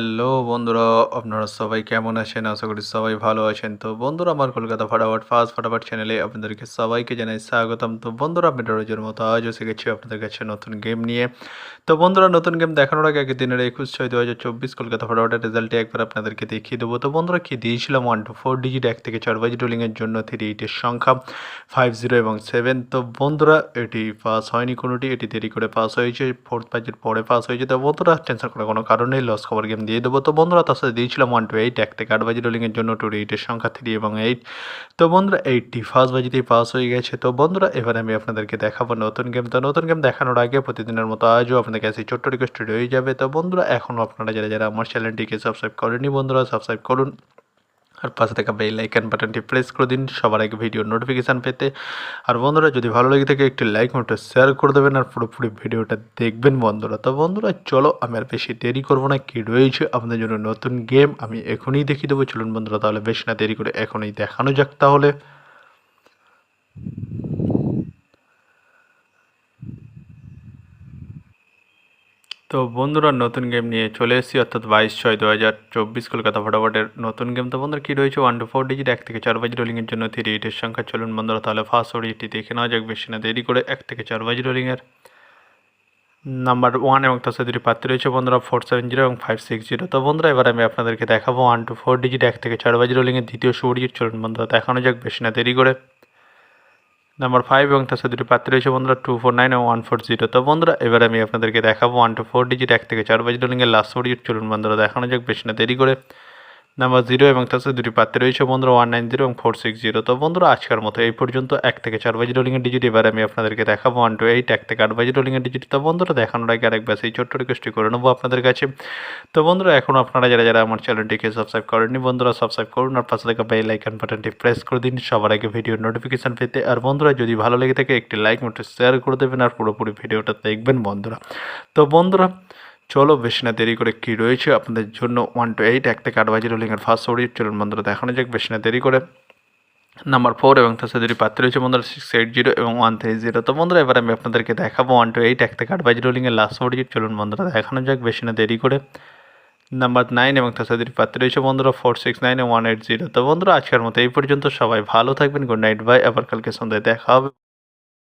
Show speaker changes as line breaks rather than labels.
Hello বন্ধুরা, আপনারা সবাই কেমন আছেন? আশা করি সবাই ভালো আছেন। তো বন্ধুরা, আমার কলকাতা ফাটাফাট চ্যানেলে আপনাদেরকে সবাইকে জানাই স্বাগতম। তো বন্ধুরা, আমি রোজের মতো আজও এসে গেছি আপনাদের কাছে নতুন গেম নিয়ে। তো বন্ধুরা, নতুন গেম দেখানোর আগে আগের দিনের 21/6/2024 কলকাতা ফাটাফাটের রেজাল্টটি একবার আপনাদেরকে দেখিয়ে দেবো। তো বন্ধুরা, কি দিয়েছিলাম 1 to 4 ডিজিট 1 থেকে 4 বাজি রোলিংয়ের জন্য 38 এর সংখ্যা 50 এবং 7। তো বন্ধুরা, এটি পাস হয়নি কোনোটি, এটি দেরি করে পাস হয়েছে, 4th বাজির পরে পাস হয়েছে। তো বন্ধুরা, টেনশন করার কোনো কারণ নেই, লস খবর গেম দিয়ে দেবো। তো বন্ধুরা, তার সাথে দিয়েছিলাম 1 to 8 1 থেকে 8 বাজি রোলিংয়ের জন্য 2 8 এর সংখ্যা 3 এবং 8। তো বন্ধুরা, 80 ফার্স্ট বাজিতেই পাস হয়ে গেছে। তো বন্ধুরা, এবার আমি আপনাদেরকে দেখাবো নতুন গেম। তো নতুন গেম দেখানোর আগে প্রতিদিনের মতো আজও আপনাদের কাছে ছোট্ট রিকোয়েস্ট রয়ে যাবে। তো বন্ধুরা, এখনও আপনারা যারা আমার চ্যানেলটিকে সাবস্ক্রাইব করেনি, বন্ধুরা সাবস্ক্রাইব করুন আর পাশে থাকা বেল আইকন বাটনটি প্রেস করে দিন সবার আগে ভিডিও নোটিফিকেশান পেতে। আর বন্ধুরা, যদি ভালো লেগে থাকে একটি লাইক নোটটা শেয়ার করে দেবেন আর পুরোপুরি ভিডিওটা দেখবেন বন্ধুরা। তো বন্ধুরা, চলো আমি আর বেশি দেরি করবো না, কি রয়েছে আপনাদের জন্য নতুন গেম আমি এখনই দেখিয়ে দেবো। চলুন বন্ধুরা, তাহলে বেশি না দেরি করে এখনই দেখানো যাক তাহলে। তো বন্ধুরা, নতুন গেম নিয়ে চলে এসেছি, অর্থাৎ 22/6/2024 কলকাতা ফটাফটের নতুন গেম। তো বন্ধুরা, কী রয়েছে 1 to 4 ডিজিট 1 থেকে 4 বাজি রোলিংয়ের জন্য 38 এর সংখ্যা। চলুন বন্ধুরা, তাহলে ফার্স্ট ওডিটি দেখে নেওয়া যাক বেশি না দেরি করে। 1 থেকে 4 বাজি রোলিংয়ের নাম্বার 1 এবং তার সাথে দুটি প্রার্থী রয়েছে বন্ধুরা, 470 এবং 560। তো বন্ধুরা, এবার আমি আপনাদেরকে দেখাবো 1 to 4 ডিজিট 1 থেকে 4 বাজি রোলিংয়ের দ্বিতীয় শুভ ডিজিট। চলুন বন্ধুরা, দেখানো যাক বেশি না দেরি করে। নাম্বার 5 এবং তার সাথে দুটি প্রার্থী রয়েছে বন্ধুরা, 249 এবং 140। তো বন্ধুরা, এবার আমি আপনাদেরকে দেখাবো 1 to 4 ডিজিট 1 থেকে 4 বাজি রোলিংয়ের লাস্ট শুভ ডিজিট। চলুন বন্ধুরা, দেখানো যাক বেশি না দেরি করে। নাম্বার 0 এবং তার সাথে দুটি প্রার্থী রয়েছে বন্ধুরা, 190 এবং 460। তো বন্ধুরা, আজকের মতো এই পর্যন্ত। 1 থেকে 4 বাজি রোলিংয়ের ডিজিট এবার আমি আপনাদেরকে দেখাবো 1 to 8 1 থেকে 8 বাজি রোলিংয়ের ডিজিট। তো বন্ধুরা, দেখানোর আগে আরেকবার সেই ছোট্ট রিকোয়েস্টটি করে নেবো আপনাদের কাছে। তো বন্ধুরা, এখনও আপনারা যারা আমার চ্যানেলটিকে সাবস্ক্রাইব করেননি, বন্ধুরা সাবস্ক্রাইব করুন আর পাশে থাকা বেল আইকন বাটনটি প্রেস করে দিন সবার আগে ভিডিও নোটিফিকেশান পেতে। আর বন্ধুরা, যদি ভালো লেগে থাকে একটি লাইক নোটে শেয়ার করে দেবেন আর পুরোপুরি ভিডিওটা দেখবেন বন্ধুরা। তো বন্ধুরা, চলো বেশি না দেরি করে কী রয়েছে আপনাদের জন্য 1 to 8 1 থেকে 8 বাজি রোলিংয়ের ফার্স্ট ওডিট। চলুন বন্ধুরা, দেখানো যাক বেশি না দেরি করে। নাম্বার 4 এবং তার সাথে দুটি প্রার্থী রয়েছে বন্ধুরা, 680 এবং 130। তো বন্ধুরা, এবার আমি আপনাদেরকে দেখাবো 1 to 8 1 থেকে 8 বাজি রোলিংয়ের লাস্ট ওডিট। চলুন বন্ধুরা, দেখানো যাক বেশি না দেরি করে। নাম্বার 9 এবং তার সাথে দুটি প্রার্থী রয়েছে বন্ধুরা, 469 এবং 180। তো বন্ধুরা, আজকের মতো এই পর্যন্ত। সবাই ভালো থাকবেন, গুড নাইট, বাই। আবার কালকে সন্ধ্যায় দেখা হবে।